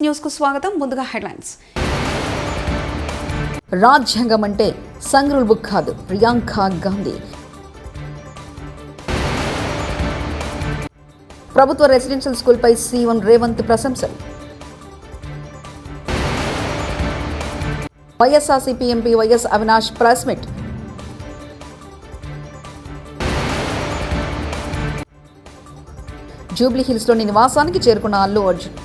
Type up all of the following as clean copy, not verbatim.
News కు స్వాగతం. ముందుగా హెడ్లైన్స్. రాజ్యాంగం అంటే సంగ్రూల్ బుక్ కాదు, ప్రియాంక గాంధీ. ప్రభుత్వ రెసిడెన్షియల్ స్కూల్పై సీఎం రేవంత్ ప్రశంసలు. YSRCP MP YS Avinash press meet. జూబ్లీహిల్స్లోని నివాసానికి చేరుకున్న అల్లు అర్జున్.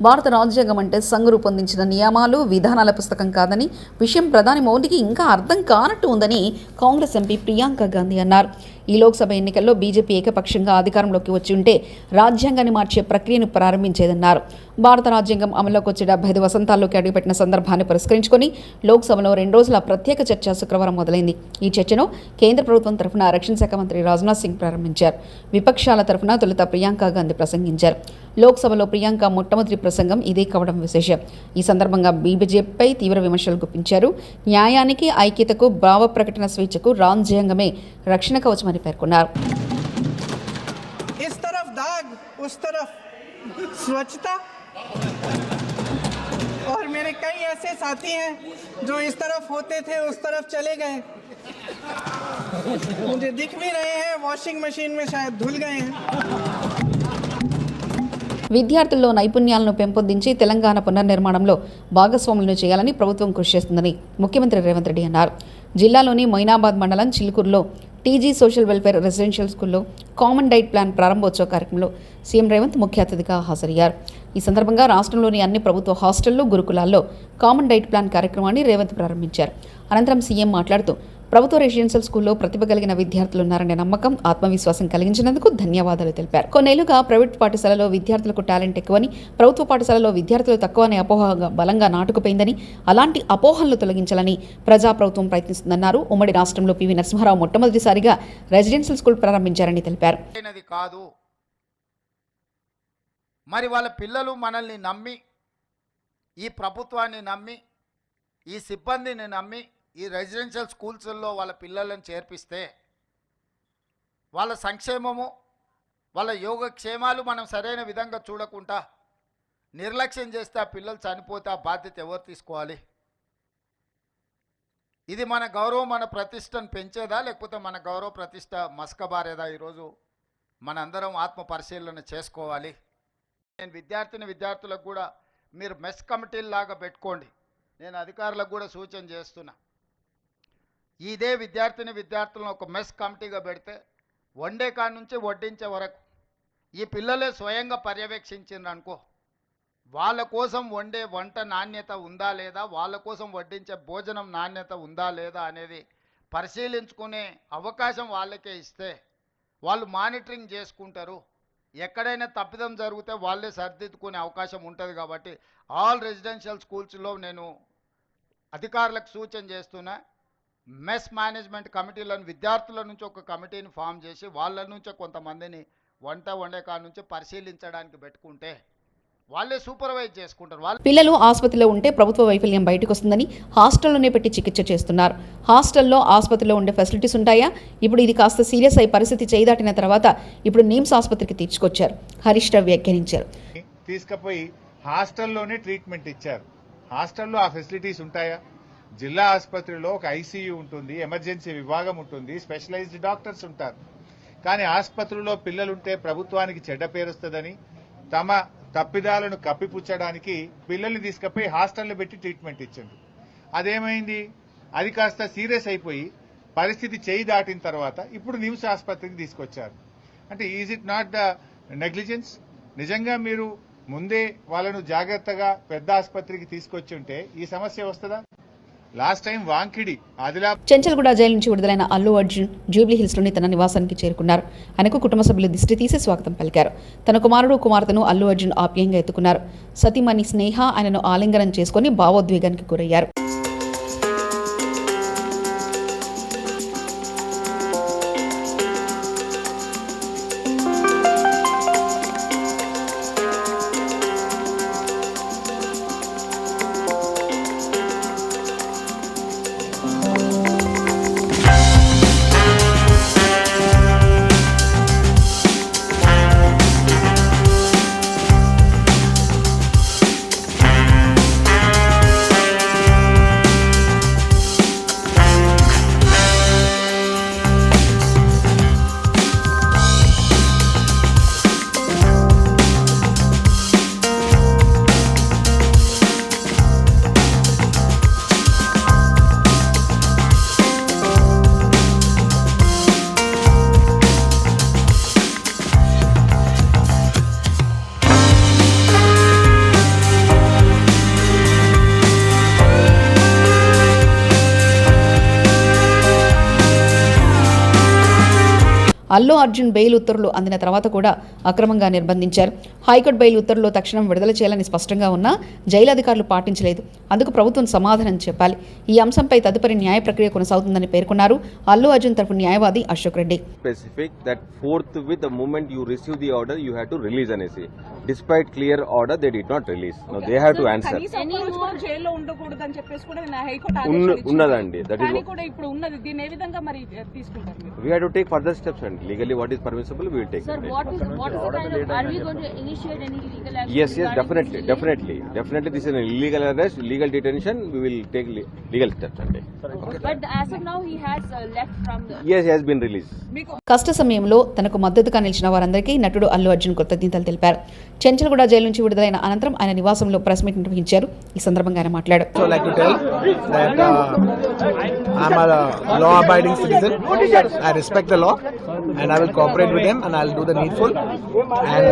భారత రాజ్యాంగం అంటే సంఘ్ రూపొందించిన నియమాలు, విధానాల పుస్తకం కాదని, విషయం ప్రధాని మోదీకి ఇంకా అర్థం కానట్టు ఉందని కాంగ్రెస్ ఎంపీ ప్రియాంక గాంధీ అన్నారు. ఈ లోక్సభ ఎన్నికల్లో బీజేపీ ఏకపక్షంగా అధికారంలోకి వచ్చి ఉంటే రాజ్యాంగాన్ని మార్చే ప్రక్రియను ప్రారంభించేదన్నారు. భారత రాజ్యాంగం అమల్లోకి వచ్చి 75 వసంతాల్లోకి అడుగుపెట్టిన సందర్భాన్ని పురస్కరించుకొని లోక్సభలో 2 రోజుల ప్రత్యేక చర్చ శుక్రవారం మొదలైంది. ఈ చర్చను కేంద్ర ప్రభుత్వం తరఫున రక్షణ శాఖ మంత్రి రాజ్నాథ్ సింగ్ ప్రారంభించారు. విపక్షాల తరఫున తొలుత ప్రియాంక గాంధీ ప్రసంగించారు. లోక్సభలో ప్రియాంక మొట్టమొదటి ప్రసంగం ఇదే కావడం విశేషం. ఈ సందర్భంగా బీజేపీపై తీవ్ర విమర్శలు గుప్పించారు. న్యాయానికి, ఐక్యతకు, భావ ప్రకటన స్వేచ్ఛకు రాజ్యాంగమే రక్షణ కవచమని పేర్కొన్నారు. इस तरफ दाग, उस तरफ स्वच्छता, और मेरे कई ऐसे साथी हैं जो इस तरफ होते थे उस तरफ चले गए, मुझे दिख भी रहे हैं, वॉशिंग मशीन में शायद धुल गए हैं. విద్యార్థుల్లో నైపుణ్యాలను పెంపొందించి తెలంగాణ పునర్నిర్మాణంలో భాగస్వాములను చేయాలని ప్రభుత్వం కృషి చేస్తుందని ముఖ్యమంత్రి రేవంత్ రెడ్డి అన్నారు. జిల్లాలోని మొయినాబాద్ మండలం చిలుకూరులో టీజీ సోషల్ వెల్ఫేర్ రెసిడెన్షియల్ స్కూల్లో కామన్ డైట్ ప్లాన్ ప్రారంభోత్సవ కార్యక్రమంలో సీఎం రేవంత్ ముఖ్య అతిథిగా హాజరయ్యారు. ఈ సందర్భంగా రాష్ట్రంలోని అన్ని ప్రభుత్వ హాస్టళ్లు, గురుకులాల్లో కామన్ డైట్ ప్లాన్ కార్యక్రమాన్ని రేవంత్ ప్రారంభించారు. అనంతరం సీఎం మాట్లాడుతూ ప్రభుత్వ రెసిడెన్షియల్ స్కూల్లో ప్రతిభ కలిగిన విద్యార్థులున్నారనే నమ్మకం, ఆత్మవిశ్వాసం కలిగించినందుకు ధన్యవాదాలు తెలిపారు. కొన్నేళ్లుగా ప్రైవేట్ పాఠశాలలో విద్యార్థులకు టాలెంట్ ఎక్కువని, ప్రభుత్వ పాఠశాలలో విద్యార్థులు తక్కువనే అపోహ బలంగా నాటుకుపోయిందని, అలాంటి అపోహలను తొలగించాలని ప్రజాప్రభుత్వం ప్రయత్నిస్తుందన్నారు. ఉమ్మడి రాష్ట్రంలో పివి నరసింహారావు మొట్టమొదటిసారిగా రెసిడెన్షియల్ స్కూల్ ప్రారంభించారని తెలిపారు. మరి వాళ్ళ పిల్లలు మనల్ని నమ్మి, ఈ ప్రభుత్వాన్ని నమ్మి, ఈ సిబ్బందిని నమ్మి ఈ రెసిడెన్షియల్ స్కూల్స్లో వాళ్ళ పిల్లలను చేర్పిస్తే వాళ్ళ సంక్షేమము, వాళ్ళ యోగక్షేమాలు మనం సరైన విధంగా చూడకుండా నిర్లక్ష్యం చేస్తే ఆ పిల్లలు చనిపోతే ఆ బాధ్యత ఎవరు తీసుకోవాలి? ఇది మన గౌరవం, మన ప్రతిష్టను పెంచేదా, లేకపోతే మన గౌరవ ప్రతిష్ట మస్కబారేదా? ఈరోజు మనందరం ఆత్మ పరిశీలన చేసుకోవాలి. నేను విద్యార్థులకు కూడా మీరు మెస్ కమిటీలాగా పెట్టుకోండి. నేను అధికారులకు కూడా సూచన చేస్తున్నా. ఇదే విద్యార్థులను ఒక మెస్ కమిటీగా పెడితే వండే కాడ నుంచి వడ్డించే వరకు ఈ పిల్లలే స్వయంగా పర్యవేక్షించిండ్రు అనుకో, వాళ్ళ కోసం వండే వంట నాణ్యత ఉందా లేదా, వాళ్ళ కోసం వడ్డించే భోజనం నాణ్యత ఉందా లేదా అనేది పరిశీలించుకునే అవకాశం వాళ్ళకే ఇస్తే వాళ్ళు మానిటరింగ్ చేసుకుంటారు. ఎక్కడైనా తప్పిదం జరిగితే వాళ్ళే సరిదిద్దుకునే అవకాశం ఉంటుంది. కాబట్టి ఆల్ రెసిడెన్షియల్ స్కూల్స్లో నేను అధికారులకు సూచన చేస్తున్నా, మెస్ మేనేజ్మెంట్ కమిటీలను విద్యార్థుల నుంచి ఒక కమిటీని ఫామ్ చేసి వాళ్ళ నుంచే కొంతమందిని వండే కాడ నుంచి పరిశీలించడానికి పెట్టుకుంటే వాళ్ళే సూపర్వైజ్ చేసుకుంటారు. పిల్లలు ఆసుపత్రిలో ఉంటే ప్రభుత్వ వైఫల్యం బయటకు వస్తుందని హాస్టల్లోనే పెట్టి చికిత్స చేస్తున్నారు. హాస్టల్లో, ఆసుపత్రిలో ఉండే ఫెసిలిటీస్ ఉంటాయా? ఇప్పుడు ఇది కాస్త సీరియస్ అయి పరిస్థితి చేదాటిన తర్వాత ఇప్పుడు నిమ్స్ ఆసుపత్రికి తీసుకొచ్చారు. హరీష్ రావు వ్యాఖ్యానించారు. తీసుకుపోయి హాస్టల్లోనే ట్రీట్మెంట్ ఇచ్చారు. హాస్టల్లో ఆ ఫెసిలిటీస్ ఉంటాయా? జిల్లా ఆసుపత్రిలో ఒక ఐసీయూ ఉంటుంది, ఎమర్జెన్సీ విభాగం ఉంటుంది, స్పెషలైజ్డ్ డాక్టర్స్ ఉంటారు. కానీ ఆసుపత్రిలో పిల్లలుంటే ప్రభుత్వానికి చెడ్డ పేరుస్తుందని తమ తప్పిదాలను కప్పిపుచ్చడానికి పిల్లల్ని తీసుకుపోయి హాస్టల్లో పెట్టి ట్రీట్మెంట్ ఇచ్చిండ్రు. అదేమైంది? అది కాస్త సీరియస్ అయిపోయి పరిస్థితి చేయి దాటిన తర్వాత ఇప్పుడు నిమ్స్ ఆసుపత్రికి తీసుకొచ్చారు. అంటే is it not the negligence? నిజంగా మీరు ముందే వాళ్ళను జాగ్రత్తగా పెద్ద ఆసుపత్రికి తీసుకొచ్చి ఉంటే ఈ సమస్య వస్తుందా? Last time Wankidi Chanchalguda jail నుంచి విడుదలైన అల్లు అర్జున్ జూబ్లీహిల్స్లోని తన నివాసానికి చేరుకున్నారు. ఆయనకు కుటుంబ సభ్యులు దిష్టి తీసి స్వాగతం పలికారు. తన కుమారుడు, కుమార్తెను అల్లు అర్జున్ ఆప్యాయంగా ఎత్తుకున్నారు. సతీమణి స్నేహ ఆయనను ఆలింగనం చేసుకుని భావోద్వేగానికి గురయ్యారు. అల్లు అర్జున్ బెయిల్ ఉత్తర్వులు అందిన తర్వాత కూడా అక్రమంగా నిర్బంధించారు. హైకోర్టు బెయిల్ ఉత్తర్వులు తక్షణం విడుదల చేయాలని స్పష్టంగా ఉన్నా జైలు అధికారులు పాటించలేదు. అందుకు ప్రభుత్వం సమాధానం చెప్పాలి. ఈ అంశంపై తదుపరి న్యాయ ప్రక్రియ కొనసాగుతుందని పేర్కొన్నారు అల్లు అర్జున్ తరఫు న్యాయవాది Ashok Reddy. Specific that forthwith the moment you receive the order you have to release an essay. Despite clear order they did not release. Now they have to answer. జైల్లో ఉండకూడదని చెప్పేసి కూడా నేను హైకోర్టు ఆదేశాలు ఇచ్చింది. ఉన్నదండి. That కానీ is కూడా ఇప్పుడు ఉన్నది. దీన్ని ఏ విధంగా మరి తీసుకుంటారు మీరు? we have to take further steps and legally what is permissible we will take. Sir, what is the kind of, are we going to initiate any legal action? Yes, regarding definitely. This is an illegal arrest, illegal detention. We will take legal steps and take. But as of now, he has left from the. Yes, he has been released. కష్ట సమయంలో తనకు మద్దతుగా నిలిచిన వారందరికీ నటుడు అల్లు అర్జున్ కృతజ్ఞతలు తెలిపారు. Chanchalguda jail నుంచి విడుదలైన అనంతరం ఆయన నివాసంలో ప్రెస్ మీట్ నిర్వహించారు. ఈ సందర్భంగా ఆయన మాట్లాడారు. So like to tell that I'm a law-abiding citizen. I respect the law, and I will cooperate with them, and I'll do the needful. And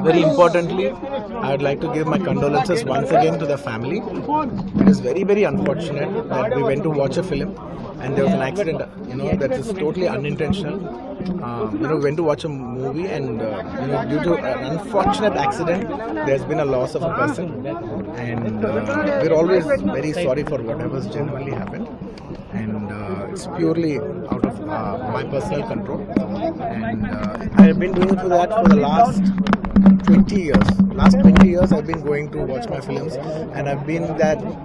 very importantly, I would like to give my condolences once again to the family. It is very, very unfortunate that we went to watch a film and there was an accident. That is totally unintentional. We went to watch a movie and due to an unfortunate accident, there's been a loss of a person. And we're always very sorry for whatever's genuinely happened. And it's purely out of my personal control. And I've been doing that for the last 20 years. Last 20 years I've been going to watch my films, and I've been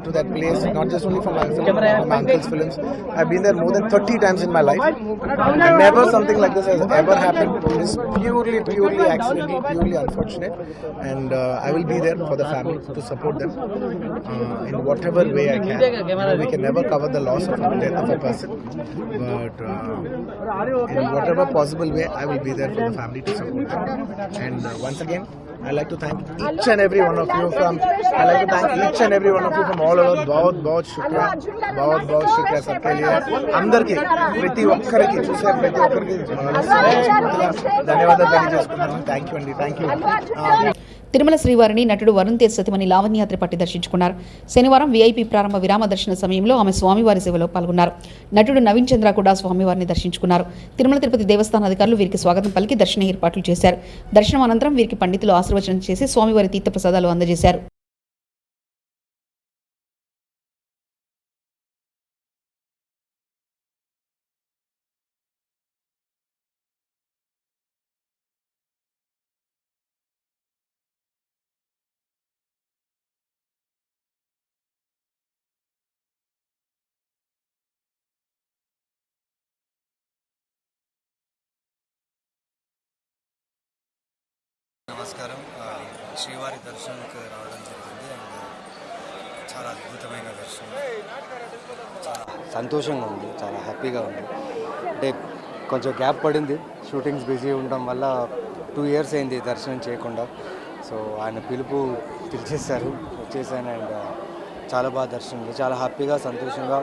to that place not just only for my film, for my uncle's films. I've been there more than 30 times in my life. Never something like this has ever happened. It is purely accidental, purely unfortunate, and I will be there for the family to support them in whatever way I can. We can never cover the loss of the death of a person, but in whatever possible way I will be there for the family to support them. And once again, I'd like to thank each and every one of you from all over. बहुत शुक्रिया सबके लिए అందరికీ ప్రతి ఒక్కరికి చూసే ప్రతి ఒక్కరికి ధన్యవాదాలు తెలియజేసుకుంటున్నాను. Thank you. తిరుమల శ్రీవారిని నటుడు వరుణ్ తేజ్ సతీమణి లావణ్యాత్రి పట్టి దర్శించుకున్నారు. శనివారం వీఐపీ ప్రారంభ విరామ దర్శన సమయంలో ఆమె స్వామివారి సేవలో పాల్గొన్నారు. నటుడు నవీన్ చంద్ర కూడా స్వామివారిని దర్శించుకున్నారు. తిరుమల తిరుపతి దేవస్థాన అధికారులు వీరికి స్వాగతం పలికి దర్శన ఏర్పాట్లు చేశారు. దర్శనం అనంతరం వీరికి పండితులు ఆశీర్వచనం చేసి స్వామివారి తీర్థప్రసాదాలు అందజేశారు. నమస్కారం. శ్రీవారి దర్శనానికి రావడం జరిగింది అండ్ చాలా అద్భుతమైన దర్శనం. చాలా సంతోషంగా ఉంది, చాలా హ్యాపీగా ఉంది. అంటే కొంచెం గ్యాప్ పడింది, షూటింగ్స్ బిజీ ఉండడం వల్ల 2 years అయింది దర్శనం చేయకుండా. సో ఆయన పిలుపు పిలిచేశారు, వచ్చేసాను అండ్ చాలా బాగా దర్శనం ఉంది. చాలా హ్యాపీగా, సంతోషంగా,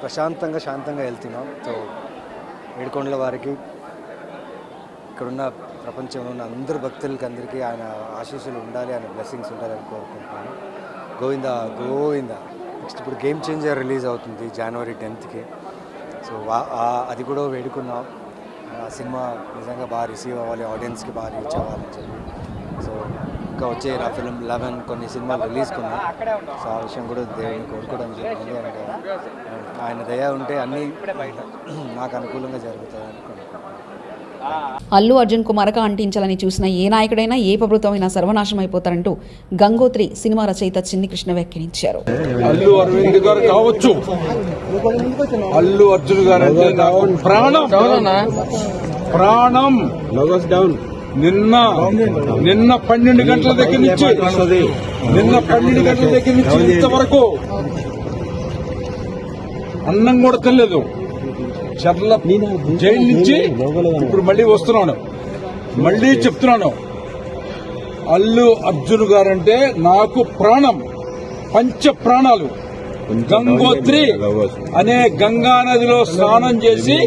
ప్రశాంతంగా, శాంతంగా వెళ్తున్నాం. సో ఏడుకొండల వారికి, ఇక్కడున్న ప్రపంచంలో ఉన్న అందరు భక్తులకి అందరికీ ఆయన ఆశీస్సులు ఉండాలి, ఆయన బ్లెస్సింగ్స్ ఉండాలని కోరుకుంటున్నాను. గోవింద. నెక్స్ట్ ఇప్పుడు గేమ్ చేంజర్ రిలీజ్ అవుతుంది January 10th. సో అది కూడా వేడుకున్నాం. ఆ సినిమా నిజంగా బాగా రిసీవ్ అవ్వాలి, ఆడియన్స్కి బాగా రీచ్ అవ్వాలని చెప్పి. సో ఇంకా వచ్చే నా ఫిల్మ్ 11 కొన్ని సినిమాలు రిలీజ్ కొన్నాం. సో ఆ విషయం కూడా దేవుని కోరుకోవడం జరిగింది. అండ్ ఆయన దయ ఉంటే అన్నీ నాకు అనుకూలంగా జరుగుతాయని అనుకుంటున్నాను. అల్లు అర్జున్ కు మరక అంటించాలని చూసిన ఏ నాయకుడైనా, ఏ ప్రభుత్వమైనా సర్వనాశనం అయిపోతారంటూ గంగోత్రి సినిమా రచయిత చిన్ని కృష్ణ వ్యాఖ్యానించారు. అల్లు అరవింద్ గారు కావచ్చు, అల్లు అర్జున్ గారు అంటే నాకు ప్రాణం. నిన్న 12 గంటల దగ్గర నుంచి ఇంతవరకు అన్నం కూడా తినలేదు. చర్ల జైలు నుంచి ఇప్పుడు మళ్ళీ వస్తున్నాను, మళ్ళీ చెప్తున్నాను, అల్లు అర్జున్ గారంటే నాకు ప్రాణం, పంచ ప్రాణాలు. గంగోత్రి అనే గంగా నదిలో స్నానం చేసి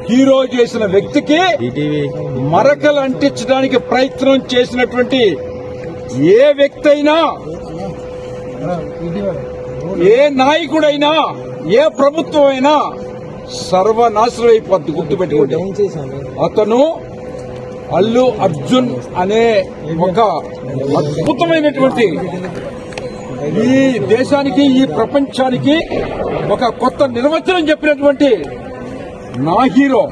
హీరో చేసిన వ్యక్తికి మరకలు అంటించడానికి ప్రయత్నం చేసినటువంటి ఏ వ్యక్తి అయినా, ఏ నాయకుడైనా, ఏ ప్రభుత్వం అయినా సర్వనాశనం అయిపోద్ది. గుర్తుపెట్టుకోండి, అతను అల్లు అర్జున్ అనే ఒక అద్భుతమైనటువంటి ఈ దేశానికి, ఈ ప్రపంచానికి ఒక కొత్త నిర్వచనం చెప్పినటువంటి నా హీరో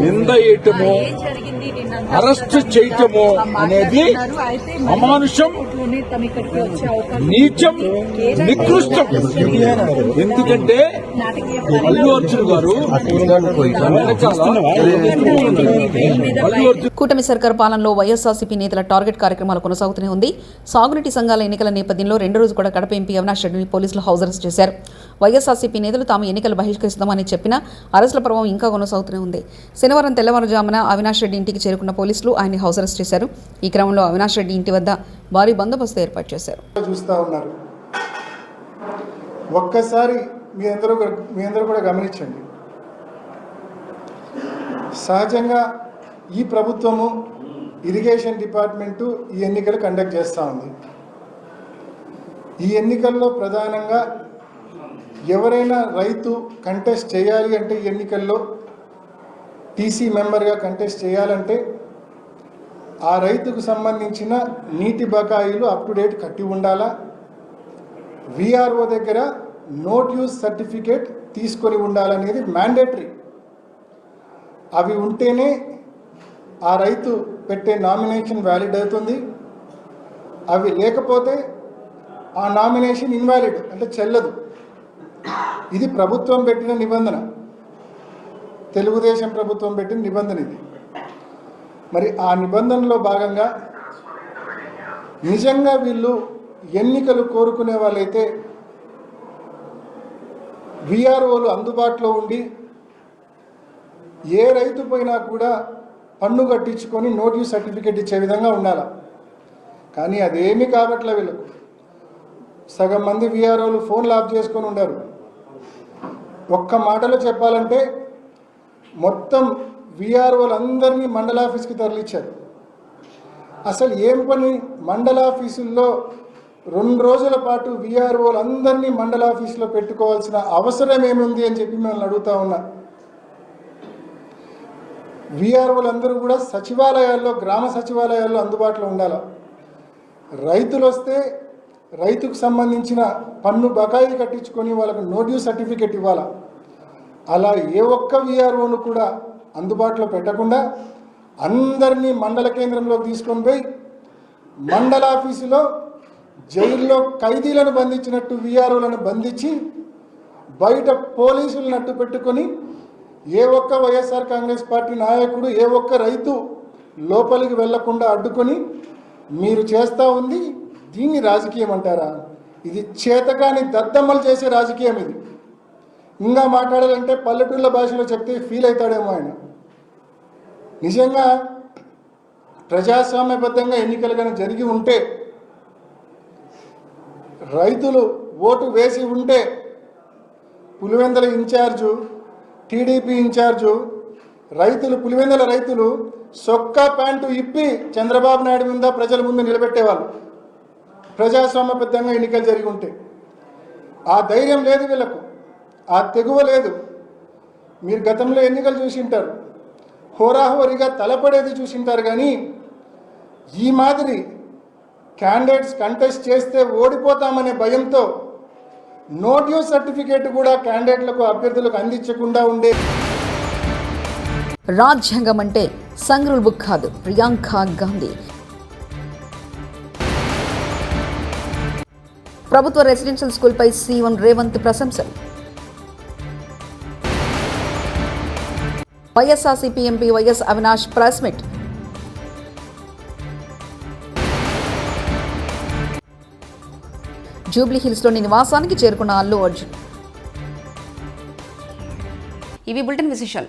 నింద వేయటము, అరెస్ట్ చేయటము అనేది అమానుషం, నీచం, నికృష్టం. ఎందుకంటే అల్లు అర్జున్ గారు కూటమి సర్కార్ పాలనలో వైఎస్ఆర్సీపీ నేతల టార్గెట్ కార్యక్రమాలు కొనసాగుతూనే ఉంది. సాగునీటి సంఘాల ఎన్నికల నేపథ్యంలో రెండో రోజు కూడా కడప ఎంపీ అవినాష్ రెడ్డిని పోలీసులు హౌస్ అరెస్ట్ చేశారు. వైఎస్ఆర్సీపీ నేతలు తాము ఎన్నికలు బహిష్కరిస్తామని చెప్పినా అరెస్టుల పర్వం ఇంకా కొనసాగుతూనే ఉంది. శనివారం తెల్లవారుజామున అవినాష్ రెడ్డి ఇంటికి చేరుకున్న పోలీసులు ఆయన్ని హౌస్ అరెస్ట్ చేశారు. ఈ క్రమంలో అవినాష్ రెడ్డి ఇంటి వద్ద భారీ బందోబస్తు ఏర్పాటు చేశారు. చూస్తూ ఉన్నారు. ఒక్కసారి మీ అందరూ కూడా గమనించండి. సహజంగా ఈ ప్రభుత్వము ఇరిగేషన్ డిపార్ట్మెంటు ఈ ఎన్నికలు కండక్ట్ చేస్తూ ఉంది. ఈ ఎన్నికల్లో ప్రధానంగా ఎవరైనా రైతు కంటెస్ట్ చేయాలి అంటే ఈ ఎన్నికల్లో టీసీ మెంబర్గా కంటెస్ట్ చేయాలంటే ఆ రైతుకు సంబంధించిన నీటి బకాయిలు అప్ టు డేట్ కట్టి ఉండాలా, విఆర్ఓ దగ్గర నోట్ యూజ్ సర్టిఫికేట్ తీసుకొని ఉండాలనేది మ్యాండేటరీ. అవి ఉంటేనే ఆ రైతు పెట్టే నామినేషన్ వ్యాలిడ్ అవుతుంది. అవి లేకపోతే ఆ నామినేషన్ ఇన్వాలిడ్, అంటే చెల్లదు. ఇది ప్రభుత్వం పెట్టిన నిబంధన, తెలుగుదేశం ప్రభుత్వం పెట్టిన నిబంధన ఇది. మరి ఆ నిబంధనలో భాగంగా నిజంగా వీళ్ళు ఎన్నికలు కోరుకునే వాళ్ళైతే విఆర్ఓలు అందుబాటులో ఉండి ఏ రైతు పోయినా కూడా పన్ను కట్టించుకొని నోటీస్ సర్టిఫికేట్ ఇచ్చే విధంగా ఉండాలి. కానీ అదేమీ కాబట్లే వీళ్ళకు. సగం మంది విఆర్ఓలు ఫోన్లు ఆఫ్ చేసుకొని ఉండారు. ఒక్క మాటలో చెప్పాలంటే మొత్తం విఆర్ఓలందరినీ మండల ఆఫీస్కి తరలించారు. అసలు ఏం పని, మండల ఆఫీసుల్లో 2 రోజుల పాటు విఆర్ఓలందరినీ మండల ఆఫీసులో పెట్టుకోవాల్సిన అవసరం ఏముంది అని చెప్పి మిమ్మల్ని అడుగుతా ఉన్నా. విఆర్ఓలందరూ కూడా సచివాలయాల్లో, గ్రామ సచివాలయాల్లో అందుబాటులో ఉండాలి. రైతులు వస్తే రైతుకు సంబంధించిన పన్ను బకాయిలు కట్టించుకొని వాళ్ళకు నోటీస్ సర్టిఫికేట్ ఇవ్వాలి. అలా ఏ ఒక్క విఆర్ఓను కూడా అందుబాటులో పెట్టకుండా అందరినీ మండల కేంద్రంలోకి తీసుకొని పోయి మండల ఆఫీసులో జైల్లో ఖైదీలను బంధించినట్టు విఆర్ఓలను బంధించి బయట పోలీసులను అడ్డు పెట్టుకొని ఏ ఒక్క వైఎస్ఆర్ కాంగ్రెస్ పార్టీ నాయకుడు, ఏ ఒక్క రైతు లోపలికి వెళ్లకుండా అడ్డుకొని మీరు చేస్తూ ఉంది. దీన్ని రాజకీయం అంటారా? ఇది చేతకాని దద్దమ్మలు చేసే రాజకీయం ఇది. ఇంకా మాట్లాడాలంటే పల్లెటూళ్ళ భాషలో చెప్తే ఫీల్ అవుతాడేమో ఆయన. నిజంగా ప్రజాస్వామ్యబద్ధంగా ఎన్నికలు కానీ జరిగి ఉంటే, రైతులు ఓటు వేసి ఉంటే పులివెందుల ఇన్ఛార్జు, టీడీపీ ఇన్ఛార్జు రైతులు, పులివెందుల రైతులు సొక్కా ప్యాంటు ఇప్పి చంద్రబాబు నాయుడు మీద ప్రజల ముందు నిలబెట్టేవాళ్ళు. ప్రజాస్వామ్యబద్ధంగా ఎన్నికలు జరిగి ఉంటే ఆ ధైర్యం లేదు వీళ్ళకు, ఆ తెగువ లేదు. మీరు గతంలో ఎన్నికలు చూసింటారు, హోరాహోరీగా తలపడేది చూసింటారు. కానీ ఈ మాదిరి క్యాండిడేట్స్ కంటెస్ట్ చేస్తే ఓడిపోతామనే భయంతో నోటీస్ సర్టిఫికేట్ కూడా క్యాండిడేట్లకు, అభ్యర్థులకు అందించకుండా ఉండే. రాజ్యాంగం అంటే సంగ్రూల్ బుక్ కాదు. ప్రియాంక గాంధీ. ప్రభుత్వ రెసిడెన్షియల్ స్కూల్పై సీఎం రేవంత్ ప్రశంసలు. YSRCP MP YS Avinash press meet. జూబ్లీహిల్స్లోని నివాసానికి చేరుకున్న అల్లు అర్జున్. ఇవి బులెటిన్ విశేషాలు.